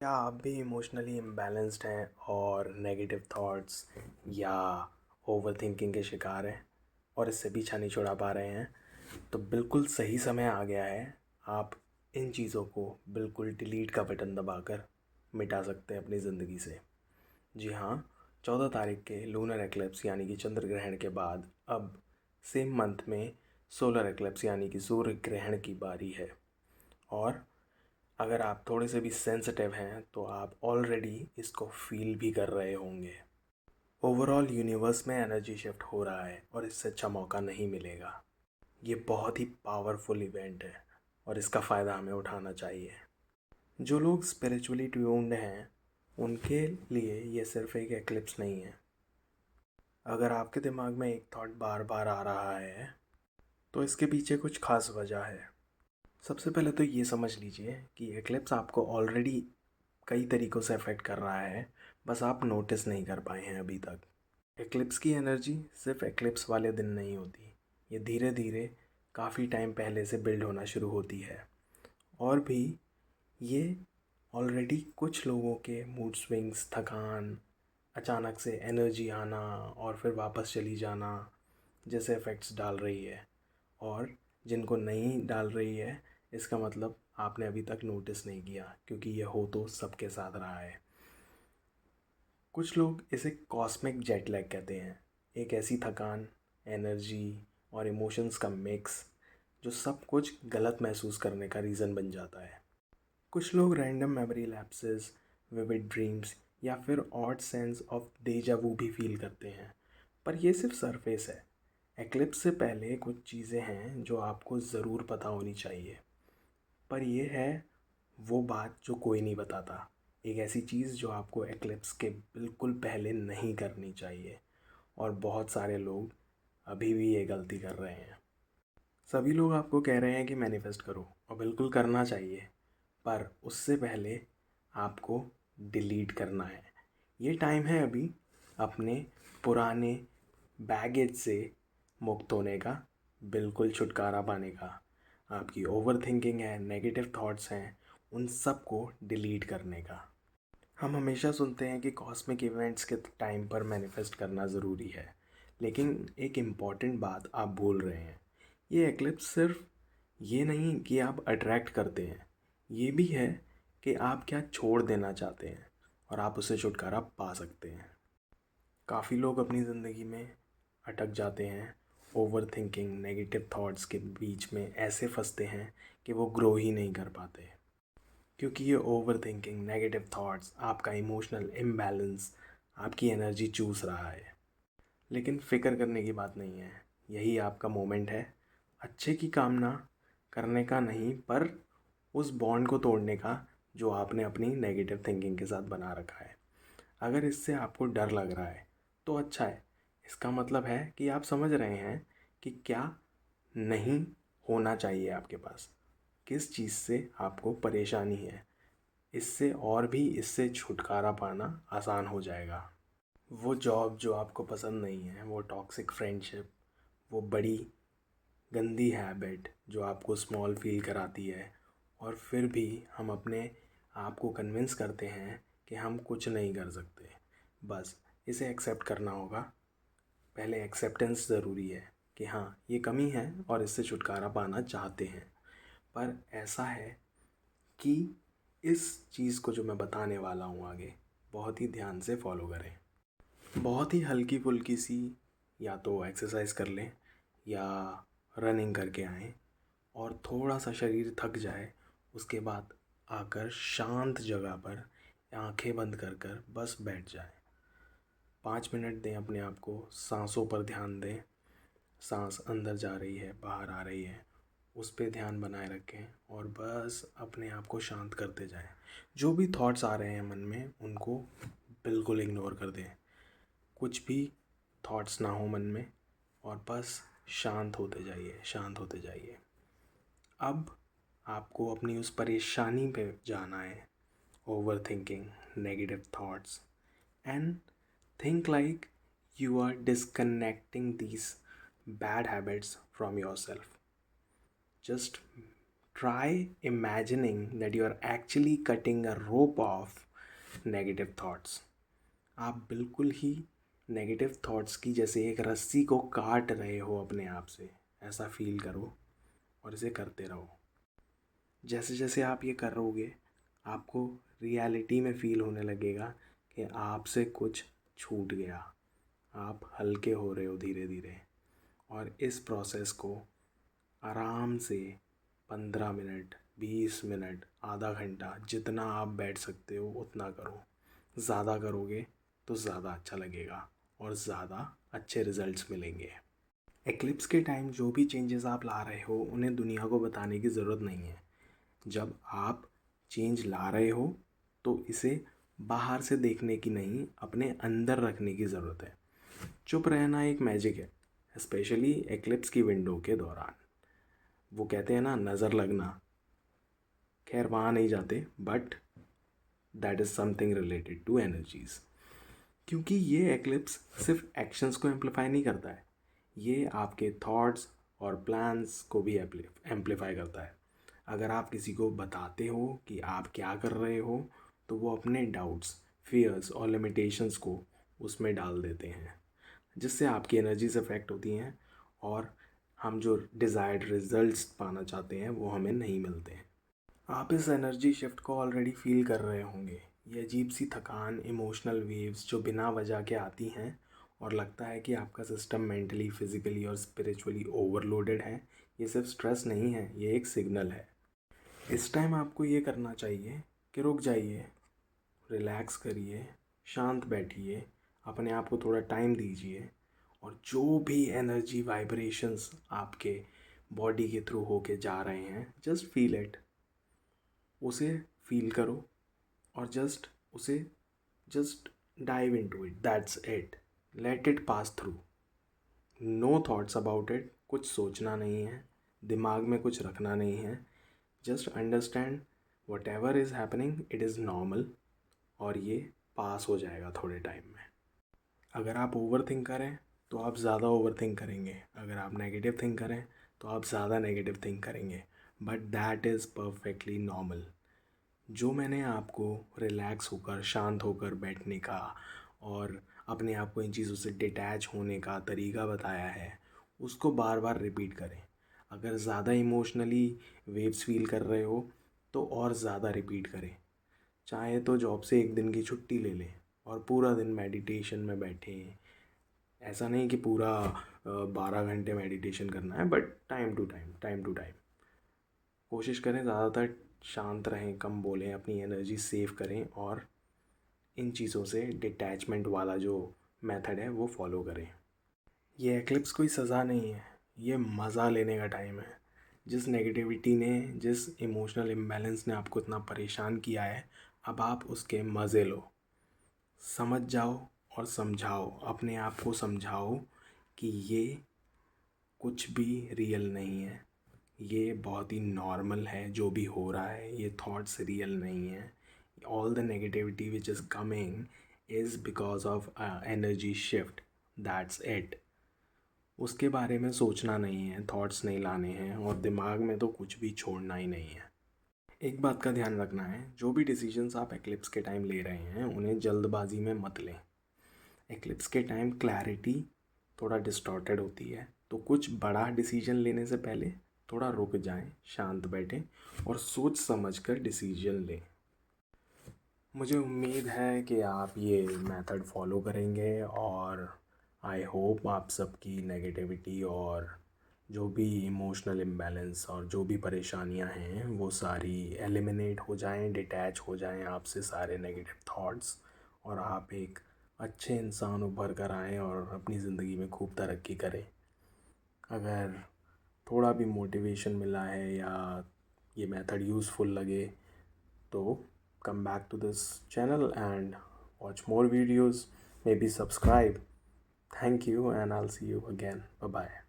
क्या आप भी इमोशनली इम्बैलेंस्ड हैं और नेगेटिव थॉट्स या ओवरथिंकिंग के शिकार हैं और इससे पीछा नहीं छुड़ा पा रहे हैं? तो बिल्कुल सही समय आ गया है। आप इन चीज़ों को बिल्कुल डिलीट का बटन दबाकर मिटा सकते हैं अपनी ज़िंदगी से। जी हाँ, 14 तारीख के लूनर एक्लिप्स यानी कि चंद्र ग्रहण के बाद अब सेम मंथ में सोलर एक्लिप्स यानी कि सूर्य ग्रहण की बारी है। और अगर आप थोड़े से भी सेंसिटिव हैं तो आप ऑलरेडी इसको फील भी कर रहे होंगे। ओवरऑल यूनिवर्स में एनर्जी शिफ्ट हो रहा है और इससे अच्छा मौका नहीं मिलेगा। ये बहुत ही पावरफुल इवेंट है और इसका फ़ायदा हमें उठाना चाहिए। जो लोग स्पिरिचुअली ट्यून्ड हैं उनके लिए ये सिर्फ एक एक्लिप्स नहीं है। अगर आपके दिमाग में एक थॉट बार बार आ रहा है तो इसके पीछे कुछ खास वजह है। सबसे पहले तो ये समझ लीजिए कि एक्लिप्स आपको ऑलरेडी कई तरीक़ों से अफ़ेक्ट कर रहा है, बस आप नोटिस नहीं कर पाए हैं अभी तक। एक्लिप्स की एनर्जी सिर्फ एक्लिप्स वाले दिन नहीं होती, ये धीरे धीरे काफ़ी टाइम पहले से बिल्ड होना शुरू होती है। और भी ये ऑलरेडी कुछ लोगों के मूड स्विंग्स, थकान, अचानक से एनर्जी आना और फिर वापस चली जाना जैसे इफ़ेक्ट्स डाल रही है। और जिनको नहीं डाल रही है इसका मतलब आपने अभी तक नोटिस नहीं किया, क्योंकि ये हो तो सबके साथ रहा है। कुछ लोग इसे कॉस्मिक जेट लैग कहते हैं, एक ऐसी थकान, एनर्जी और इमोशंस का मिक्स जो सब कुछ गलत महसूस करने का रीज़न बन जाता है। कुछ लोग random memory lapses, vivid dreams या फिर ऑड सेंस ऑफ डेजा वू भी फील करते हैं, पर ये सिर्फ सरफेस है। एक्लिप्स से पहले कुछ चीज़ें हैं जो आपको ज़रूर पता होनी चाहिए, पर यह है वो बात जो कोई नहीं बताता। एक ऐसी चीज़ जो आपको एक्लिप्स के बिल्कुल पहले नहीं करनी चाहिए, और बहुत सारे लोग अभी भी ये गलती कर रहे हैं। सभी लोग आपको कह रहे हैं कि मैनिफेस्ट करो, और बिल्कुल करना चाहिए, पर उससे पहले आपको डिलीट करना है। ये टाइम है अभी अपने पुराने बैगेज से मुक्त होने का, बिल्कुल छुटकारा पाने का। आपकी ओवर थिंकिंग है, नेगेटिव थॉट्स हैं, उन सब को डिलीट करने का। हम हमेशा सुनते हैं कि कॉस्मिक इवेंट्स के टाइम पर मैनिफेस्ट करना ज़रूरी है, लेकिन एक इम्पॉर्टेंट बात आप भूल रहे हैं। ये एक्लिप्स सिर्फ ये नहीं कि आप अट्रैक्ट करते हैं, ये भी है कि आप क्या छोड़ देना चाहते हैं और आप उससे छुटकारा पा सकते हैं। काफ़ी लोग अपनी ज़िंदगी में अटक जाते हैं, ओवर थिंकिंग, नेगेटिव थॉट्स के बीच में ऐसे फंसते हैं कि वो ग्रो ही नहीं कर पाते, क्योंकि ये ओवर थिंकिंग, नेगेटिव थॉट्स, आपका इमोशनल इम्बैलेंस, आपकी एनर्जी चूस रहा है। लेकिन फ़िक्र करने की बात नहीं है, यही आपका मोमेंट है अच्छे की कामना करने का नहीं, पर उस बॉन्ड को तोड़ने का जो आपने अपनी नेगेटिव थिंकिंग के साथ बना रखा है। अगर इससे आपको डर लग रहा है तो अच्छा है, इसका मतलब है कि आप समझ रहे हैं कि क्या नहीं होना चाहिए आपके पास, किस चीज़ से आपको परेशानी है। इससे और भी इससे छुटकारा पाना आसान हो जाएगा। वो जॉब जो आपको पसंद नहीं है, वो टॉक्सिक फ्रेंडशिप, वो बड़ी गंदी हैबिट जो आपको स्मॉल फील कराती है, और फिर भी हम अपने आप को कन्विंस करते हैं कि हम कुछ नहीं कर सकते। बस इसे एक्सेप्ट करना होगा। पहले एक्सेप्टेंस ज़रूरी है कि हाँ ये कमी है और इससे छुटकारा पाना चाहते हैं, पर ऐसा है कि इस चीज़ को जो मैं बताने वाला हूँ आगे, बहुत ही ध्यान से फॉलो करें। बहुत ही हल्की फुल्की सी या तो एक्सरसाइज कर लें या रनिंग करके आएँ, और थोड़ा सा शरीर थक जाए उसके बाद आकर शांत जगह पर आंखें बंद कर कर बस बैठ जाएं। 5 मिनट दें अपने आप को, सांसों पर ध्यान दें। सांस अंदर जा रही है, बाहर आ रही है, उस पे ध्यान बनाए रखें और बस अपने आप को शांत करते जाएं। जो भी थॉट्स आ रहे हैं मन में उनको बिल्कुल इग्नोर कर दें, कुछ भी थॉट्स ना हो मन में, और बस शांत होते जाइए, शांत होते जाइए। अब आपको अपनी उस परेशानी पे जाना है, over thinking, negative thoughts, and think like you are disconnecting these bad habits from yourself. Just try imagining that you are actually cutting a rope of negative thoughts. आप बिल्कुल ही नेगेटिव थॉट्स की जैसे एक रस्सी को काट रहे हो अपने आप से, ऐसा फील करो और इसे करते रहो। जैसे जैसे आप ये करोगे आपको रियलिटी में फ़ील होने लगेगा कि आपसे कुछ छूट गया, आप हल्के हो रहे हो धीरे धीरे। और इस प्रोसेस को आराम से 15 मिनट, 20 मिनट, आधा घंटा, जितना आप बैठ सकते हो उतना करो। ज़्यादा करोगे तो ज़्यादा अच्छा लगेगा और ज़्यादा अच्छे रिज़ल्ट्स मिलेंगे। एक्लिप्स के टाइम जो भी चेंजेस आप ला रहे हो उन्हें दुनिया को बताने की ज़रूरत नहीं है। जब आप चेंज ला रहे हो तो इसे बाहर से देखने की नहीं, अपने अंदर रखने की ज़रूरत है। चुप रहना एक मैजिक है, स्पेशली एक्लिप्स की विंडो के दौरान। वो कहते हैं ना, नज़र लगना, खैर वहाँ नहीं जाते, but that is something related to energies. क्योंकि ये एक्लिप्स सिर्फ एक्शंस को एम्पलीफाई नहीं करता है, ये आपके थॉट्स और प्लान्स को भी एम्पलीफाई करता है। अगर आप किसी को बताते हो कि आप क्या कर रहे हो तो वो अपने डाउट्स, फियर्स और लिमिटेशंस को उसमें डाल देते हैं, जिससे आपकी एनर्जीज अफेक्ट होती हैं और हम जो डिज़ायर्ड रिजल्ट्स पाना चाहते हैं वो हमें नहीं मिलते हैं। आप इस एनर्जी शिफ्ट को ऑलरेडी फील कर रहे होंगे। ये अजीब सी थकान, इमोशनल वेव्स जो बिना वजह के आती हैं और लगता है कि आपका सिस्टम मेंटली, फिजिकली और स्पिरिचुअली ओवरलोडेड है, ये सिर्फ स्ट्रेस नहीं है, ये एक सिग्नल है। इस टाइम आपको ये करना चाहिए कि रुक जाइए, रिलैक्स करिए, शांत बैठिए, अपने आप को थोड़ा टाइम दीजिए और जो भी एनर्जी वाइब्रेशंस आपके बॉडी के थ्रू होके जा रहे हैं, जस्ट फील इट, उसे फील करो और just dive into it, that's it, let it pass through, no thoughts about it, कुछ सोचना नहीं है, दिमाग में कुछ रखना नहीं है, just understand what ever is happening, it is normal और ये पास हो जाएगा थोड़े टाइम में। अगर आप ओवर थिंक करें तो आप ज़्यादा ओवर थिंक करेंगे, अगर आप नेगेटिव थिंक करें तो आप ज़्यादा नेगेटिव थिंक करेंगे, but that is perfectly normal. जो मैंने आपको रिलैक्स होकर, शांत होकर बैठने का और अपने आप को इन चीज़ों से डिटैच होने का तरीका बताया है, उसको बार बार रिपीट करें। अगर ज़्यादा इमोशनली वेव्स फील कर रहे हो तो और ज़्यादा रिपीट करें। चाहे तो जॉब से एक दिन की छुट्टी ले लें और पूरा दिन मेडिटेशन में बैठें। ऐसा नहीं कि पूरा 12 घंटे मेडिटेशन करना है, बट टाइम टू टाइम कोशिश करें, ज़्यादातर शांत रहें, कम बोलें, अपनी एनर्जी सेव करें और इन चीज़ों से डिटैचमेंट वाला जो मेथड है वो फॉलो करें। ये एक्लिप्स कोई सज़ा नहीं है, ये मज़ा लेने का टाइम है। जिस नेगेटिविटी ने, जिस इमोशनल इम्बैलेंस ने आपको इतना परेशान किया है, अब आप उसके मज़े लो, समझ जाओ और समझाओ, अपने आप को समझाओ कि ये कुछ भी रियल नहीं है, ये बहुत ही नॉर्मल है जो भी हो रहा है, ये थॉट्स रियल नहीं है। All the negativity which is coming is because of energy shift, that's it. उसके बारे में सोचना नहीं है, थॉट्स नहीं लाने हैं और दिमाग में तो कुछ भी छोड़ना ही नहीं है। एक बात का ध्यान रखना है, जो भी डिसीजंस आप एक्लिप्स के टाइम ले रहे हैं उन्हें जल्दबाजी में मत लें। एक्लिप्स के टाइम क्लैरिटी थोड़ा डिस्टॉर्टेड होती है, तो कुछ बड़ा डिसीजन लेने से पहले थोड़ा रुक जाएं, शांत बैठें और सोच समझ कर डिसीजन लें। मुझे उम्मीद है कि आप ये मेथड फॉलो करेंगे और आई होप आप सबकी नेगेटिविटी और जो भी इमोशनल इम्बैलेंस और जो भी परेशानियां हैं वो सारी एलिमिनेट हो जाएं, डिटैच हो जाएं आपसे सारे नेगेटिव थॉट्स, और आप एक अच्छे इंसान उभर कर आएँ और अपनी ज़िंदगी में खूब तरक्की करें। अगर थोड़ा भी मोटिवेशन मिला है या ये मेथड यूज़फुल लगे तो come back to this channel and watch more videos, maybe subscribe. Thank you and I'll see you again. Bye bye.